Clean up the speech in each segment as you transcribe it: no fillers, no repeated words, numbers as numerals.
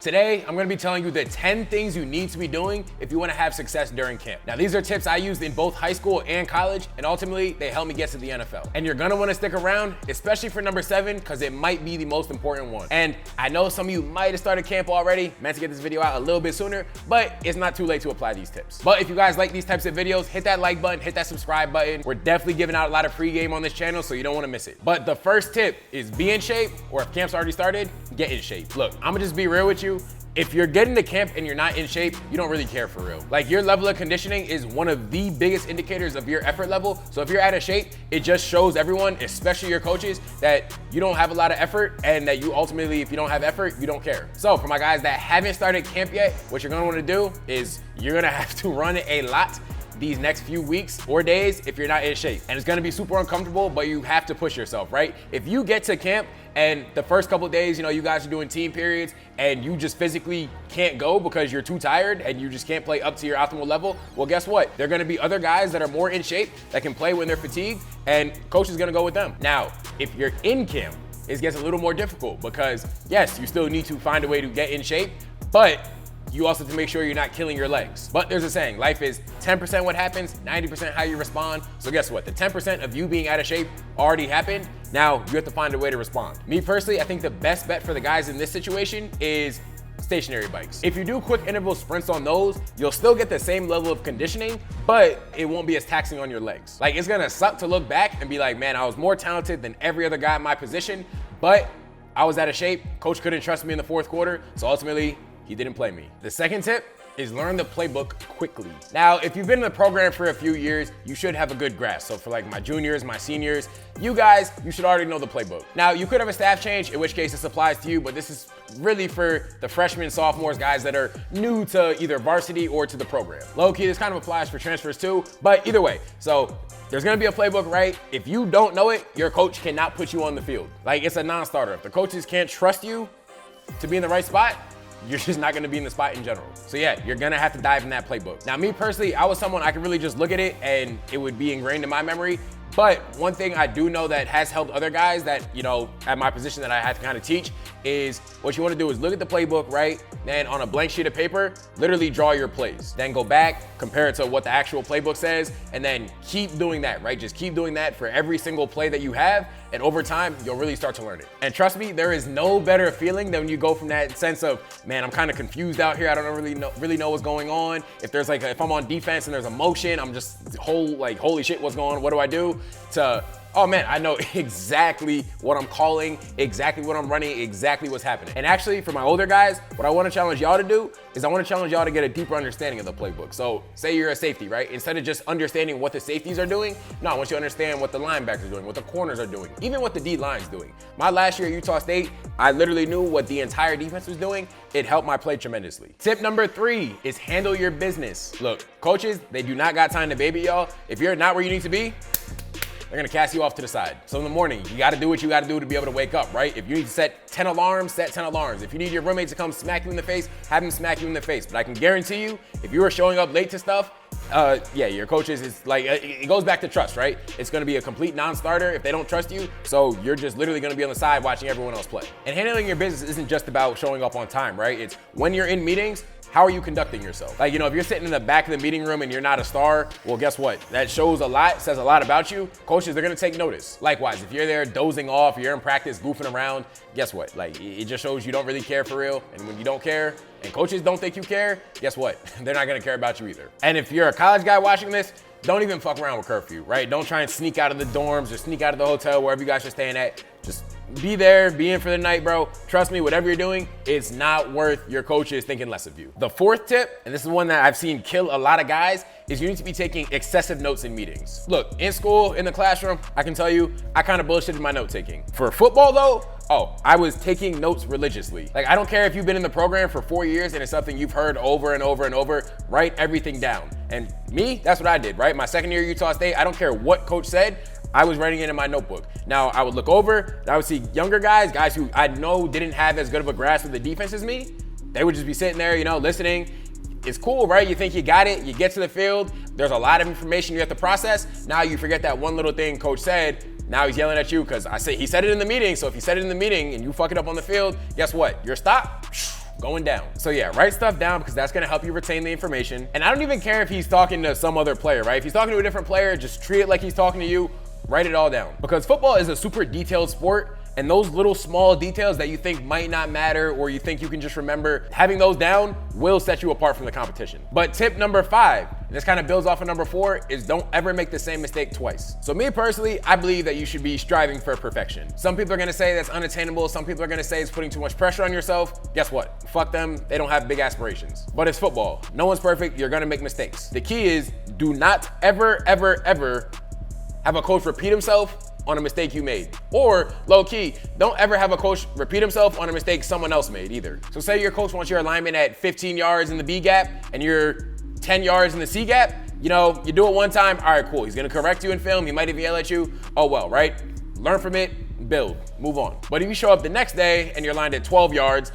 Today, I'm gonna be telling you the 10 things you need to be doing if you wanna have success during camp. Now, these are tips I used in both high school and college, and ultimately, they helped me get to the NFL. And you're gonna wanna stick around, especially for number 7, because it might be the most important one. And I know some of you might have started camp already, meant to get this video out a little bit sooner, but it's not too late to apply these tips. But if you guys like these types of videos, hit that like button, hit that subscribe button. We're definitely giving out a lot of free game on this channel, so you don't wanna miss it. But the first tip is be in shape, or if camp's already started, get in shape. Look, I'm gonna just be real with you. If you're getting to camp and you're not in shape, you don't really care for real. Like, your level of conditioning is one of the biggest indicators of your effort level. So if you're out of shape, it just shows everyone, especially your coaches, that you don't have a lot of effort and that you ultimately, if you don't have effort, you don't care. So for my guys that haven't started camp yet, what you're gonna wanna do is you're gonna have to run a lot these next few weeks or days if you're not in shape. And it's gonna be super uncomfortable, but you have to push yourself, right? If you get to camp and the first couple of days, you guys are doing team periods and you just physically can't go because you're too tired and you just can't play up to your optimal level, well, guess what? There are gonna be other guys that are more in shape that can play when they're fatigued, and coach is gonna go with them. Now, if you're in camp, it gets a little more difficult because yes, you still need to find a way to get in shape, but you also have to make sure you're not killing your legs. But there's a saying, life is 10% what happens, 90% how you respond. So guess what? The 10% of you being out of shape already happened. Now you have to find a way to respond. Me personally, I think the best bet for the guys in this situation is stationary bikes. If you do quick interval sprints on those, you'll still get the same level of conditioning, but it won't be as taxing on your legs. Like, it's gonna suck to look back and be like, man, I was more talented than every other guy in my position, but I was out of shape. Coach couldn't trust me in the fourth quarter, so ultimately, he didn't play me. The second tip is learn the playbook quickly. Now, if you've been in the program for a few years, you should have a good grasp. So for like my juniors, my seniors, you guys, you should already know the playbook. Now, you could have a staff change, in which case this applies to you, but this is really for the freshmen, sophomores, guys that are new to either varsity or to the program. Low-key, this kind of applies for transfers too, but either way. So there's gonna be a playbook, right? If you don't know it, your coach cannot put you on the field. Like, it's a non-starter. If the coaches can't trust you to be in the right spot, you're just not gonna be in the spot in general. So yeah, you're gonna have to dive in that playbook. Now, me personally, I was someone I could really just look at it and it would be ingrained in my memory. But one thing I do know that has helped other guys that, at my position that I had to kind of teach is what you want to do is look at the playbook, right? Then on a blank sheet of paper, literally draw your plays. Then go back, compare it to what the actual playbook says, and then keep doing that, right? Just keep doing that for every single play that you have. And over time, you'll really start to learn it. And trust me, there is no better feeling than when you go from that sense of, man, I'm kind of confused out here. I don't really know what's going on. If there's if I'm on defense and there's a motion, I'm just holy shit, what's going on? What do I do? To, oh man, I know exactly what I'm calling, exactly what I'm running, exactly what's happening. And actually, for my older guys, what I want to challenge y'all to do is I want to challenge y'all to get a deeper understanding of the playbook. So say you're a safety, right? Instead of just understanding what the safeties are doing, no, I want you to understand what the linebackers are doing, what the corners are doing, even what the D line's doing. My last year at Utah State, I literally knew what the entire defense was doing. It helped my play tremendously. Tip number 3 is handle your business. Look, coaches, they do not got time to baby y'all. If you're not where you need to be, they're gonna cast you off to the side. So in the morning, you gotta do what you gotta do to be able to wake up, right? If you need to set 10 alarms, set 10 alarms. If you need your roommate to come smack you in the face, have him smack you in the face. But I can guarantee you, if you are showing up late to stuff, yeah, your coaches, it's like, it goes back to trust, right? It's gonna be a complete non-starter if they don't trust you. So you're just literally gonna be on the side watching everyone else play. And handling your business isn't just about showing up on time, right? It's when you're in meetings, how are you conducting yourself? Like, if you're sitting in the back of the meeting room and you're not a star, well, guess what? That shows a lot, says a lot about you. Coaches, they're gonna take notice. Likewise, if you're there dozing off, you're in practice goofing around, guess what? Like, it just shows you don't really care for real. And when you don't care, and coaches don't think you care, guess what? They're not gonna care about you either. And if you're a college guy watching this, don't even fuck around with curfew, right? Don't try and sneak out of the dorms or sneak out of the hotel, wherever you guys are staying at. Just be there, be in for the night, bro. Trust me, whatever you're doing, it's not worth your coaches thinking less of you. The 4th tip, and this is one that I've seen kill a lot of guys, is you need to be taking excessive notes in meetings. Look, in school, in the classroom, I can tell you, I kind of bullshitted my note taking. For football though, I was taking notes religiously. Like, I don't care if you've been in the program for 4 years and it's something you've heard over and over and over, write everything down. And me, that's what I did, right? My second year at Utah State, I don't care what coach said, I was writing it in my notebook. Now, I would look over, and I would see younger guys who I know didn't have as good of a grasp of the defense as me. They would just be sitting there, listening. It's cool, right? You think you got it, you get to the field, there's a lot of information you have to process. Now you forget that one little thing coach said. Now he's yelling at you because he said it in the meeting. So if he said it in the meeting and you fuck it up on the field, guess what? Your stop, going down. So yeah, write stuff down because that's gonna help you retain the information. And I don't even care if he's talking to some other player, right? If he's talking to a different player, just treat it like he's talking to you, write it all down. Because football is a super detailed sport, and those little small details that you think might not matter or you think you can just remember, having those down will set you apart from the competition. But tip number 5, and this kind of builds off of number 4, is don't ever make the same mistake twice. So me personally, I believe that you should be striving for perfection. Some people are gonna say that's unattainable. Some people are gonna say it's putting too much pressure on yourself. Guess what? Fuck them, they don't have big aspirations. But it's football. No one's perfect, you're gonna make mistakes. The key is do not ever, ever, ever have a coach repeat himself on a mistake you made. Or low key, don't ever have a coach repeat himself on a mistake someone else made either. So say your coach wants your alignment at 15 yards in the B gap and you're 10 yards in the C gap, you know, you do it one time, all right, cool. He's gonna correct you in film, he might even yell at you, oh well, right? Learn from it, build, move on. But if you show up the next day and you're lined at 12 yards,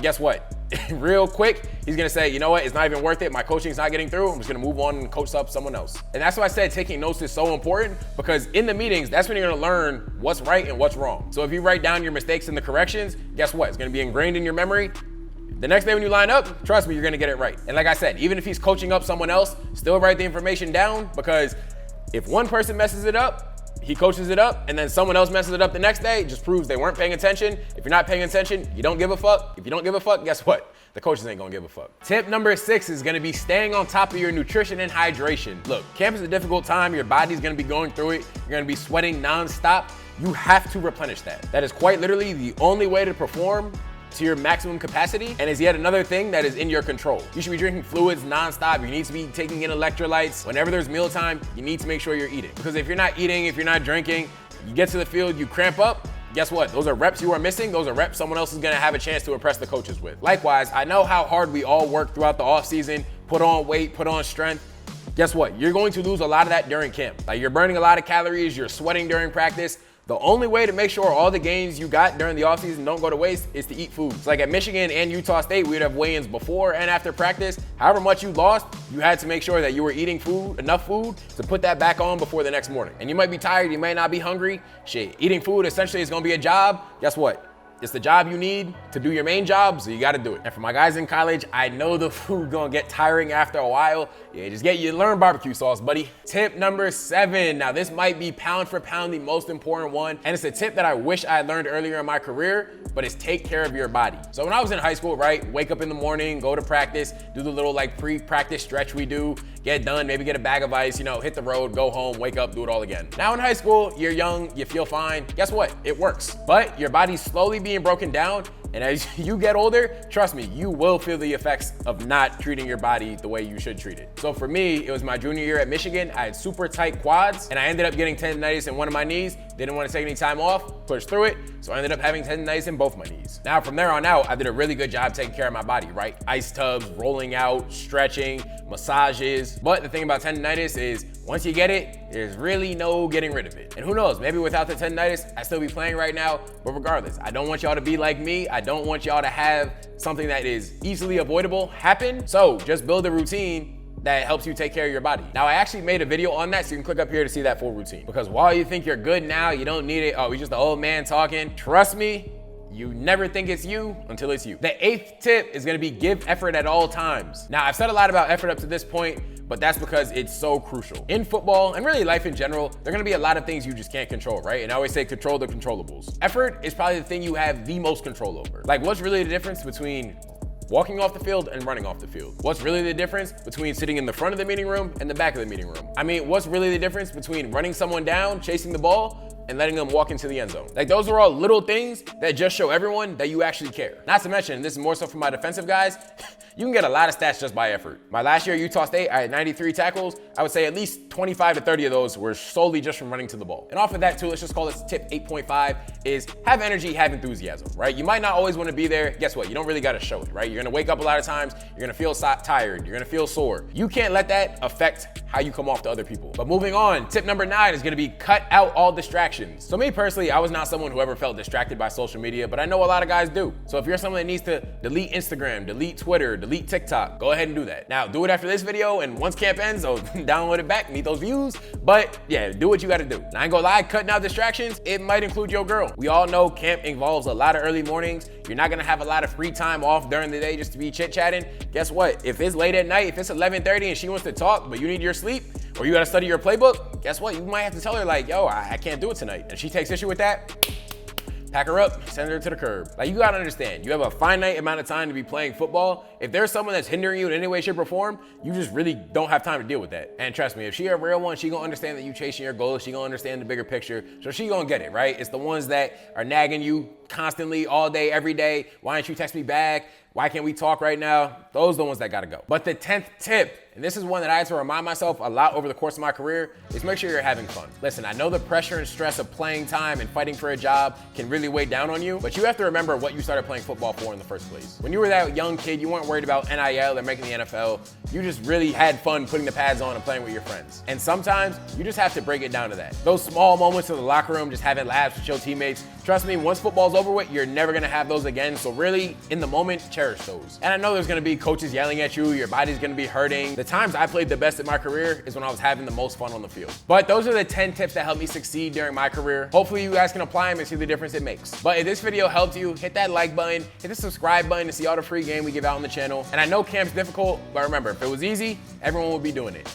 guess what? Real quick, he's gonna say, you know what, it's not even worth it. My coaching's not getting through. I'm just gonna move on and coach up someone else. And that's why I said taking notes is so important, because in the meetings, that's when you're gonna learn what's right and what's wrong. So if you write down your mistakes and the corrections, guess what? It's gonna be ingrained in your memory. The next day when you line up, trust me, you're gonna get it right. And like I said, even if he's coaching up someone else, still write the information down, because if one person messes it up, he coaches it up, and then someone else messes it up the next day, it just proves they weren't paying attention. If you're not paying attention, you don't give a fuck. If you don't give a fuck, guess what? The coaches ain't gonna give a fuck. Tip number 6 is gonna be staying on top of your nutrition and hydration. Look, camp is a difficult time. Your body's gonna be going through it. You're gonna be sweating nonstop. You have to replenish that. That is quite literally the only way to perform to your maximum capacity, and is yet another thing that is in your control. You should be drinking fluids nonstop. You need to be taking in electrolytes. Whenever there's mealtime, you need to make sure you're eating. Because if you're not eating, if you're not drinking, you get to the field, you cramp up, guess what? Those are reps you are missing. Those are reps someone else is gonna have a chance to impress the coaches with. Likewise, I know how hard we all work throughout the offseason, put on weight, put on strength. Guess what? You're going to lose a lot of that during camp. Like, you're burning a lot of calories, you're sweating during practice. The only way to make sure all the gains you got during the offseason don't go to waste is to eat food. It's like at Michigan and Utah State, we'd have weigh-ins before and after practice. However much you lost, you had to make sure that you were eating food, enough food to put that back on before the next morning. And you might be tired, you might not be hungry. Shit, eating food essentially is gonna be a job. Guess what? It's the job you need to do your main job, so you gotta do it. And for my guys in college, I know the food gonna get tiring after a while. Yeah, just learn barbecue sauce, buddy. Tip number 7. Now this might be pound for pound the most important one, and it's a tip that I wish I had learned earlier in my career, but it's take care of your body. So when I was in high school, right, wake up in the morning, go to practice, do the little like pre-practice stretch we do, get done, maybe get a bag of ice, you know, hit the road, go home, wake up, do it all again. Now in high school, you're young, you feel fine. Guess what? It works. But your body's slowly being broken down, and as you get older, trust me, you will feel the effects of not treating your body the way you should treat it. So for me, it was my junior year at Michigan. I had super tight quads, and I ended up getting tendonitis in one of my knees. Didn't want to take any time off, pushed through it, so I ended up having tendonitis in both my knees. Now from there on out, I did a really good job taking care of my body, right? Ice tubs, rolling out, stretching, massages. But the thing about tendonitis is once you get it, there's really no getting rid of it. And who knows, maybe without the tendonitis, I'd still be playing right now. But regardless, I don't want y'all to be like me. I don't want y'all to have something that is easily avoidable happen. So just build a routine that helps you take care of your body. Now, I actually made a video on that, so you can click up here to see that full routine. Because while you think you're good now, you don't need it. Oh, he's just an old man talking. Trust me, you never think it's you until it's you. The 8th tip is gonna be give effort at all times. Now, I've said a lot about effort up to this point, but that's because it's so crucial. In football, and really life in general, there are gonna be a lot of things you just can't control, right? And I always say control the controllables. Effort is probably the thing you have the most control over. Like, what's really the difference between walking off the field and running off the field? What's really the difference between sitting in the front of the meeting room and the back of the meeting room? I mean, what's really the difference between running someone down, chasing the ball, and letting them walk into the end zone? Like, those are all little things that just show everyone that you actually care. Not to mention, this is more so for my defensive guys, you can get a lot of stats just by effort. My last year at Utah State, I had 93 tackles. I would say at least 25 to 30 of those were solely just from running to the ball. And off of that too, let's just call this tip 8.5, is have energy, have enthusiasm, right? You might not always want to be there. Guess what? You don't really got to show it, right? You're going to wake up a lot of times. You're going to feel tired. You're going to feel sore. You can't let that affect how you come off to other people. But moving on, tip number 9 is going to be cut out all distractions. So me personally, I was not someone who ever felt distracted by social media, but I know a lot of guys do. So if you're someone that needs to delete Instagram, delete Twitter, delete delete TikTok. Go ahead and do that. Now, do it after this video, and once camp ends, so download it back, need those views. But yeah, do what you gotta do. Now, I ain't gonna lie, cutting out distractions, it might include your girl. We all know camp involves a lot of early mornings. You're not gonna have a lot of free time off during the day just to be chit-chatting. Guess what? If it's late at night, if it's 11:30 and she wants to talk, but you need your sleep, or you gotta study your playbook, guess what? You might have to tell her like, yo, I can't do it tonight. And she takes issue with that, pack her up, send her to the curb. Like, you gotta understand, you have a finite amount of time to be playing football. If there's someone that's hindering you in any way, shape, or form, you just really don't have time to deal with that. And trust me, if she a real one, she gonna understand that you chasing your goals, she gonna understand the bigger picture, so she gonna get it, right? It's the ones that are nagging you constantly, all day, every day. Why didn't you text me back? Why can't we talk right now? Those are the ones that gotta go. But the 10th tip, and this is one that I had to remind myself a lot over the course of my career, is make sure you're having fun. Listen, I know the pressure and stress of playing time and fighting for a job can really weigh down on you, but you have to remember what you started playing football for in the first place. When you were that young kid, you weren't worried about NIL or making the NFL. You just really had fun putting the pads on and playing with your friends. And sometimes you just have to break it down to that. Those small moments in the locker room, just having laughs with your teammates. Trust me, once football's over with, you're never gonna have those again. So really, in the moment, cherish those. And I know there's gonna be coaches yelling at you, your body's gonna be hurting. The times I played the best in my career is when I was having the most fun on the field. But those are the 10 tips that helped me succeed during my career. Hopefully you guys can apply them and see the difference it makes. But if this video helped you, hit that like button, hit the subscribe button to see all the free game we give out on the channel. And I know camp's difficult, but remember, if it was easy, everyone would be doing it.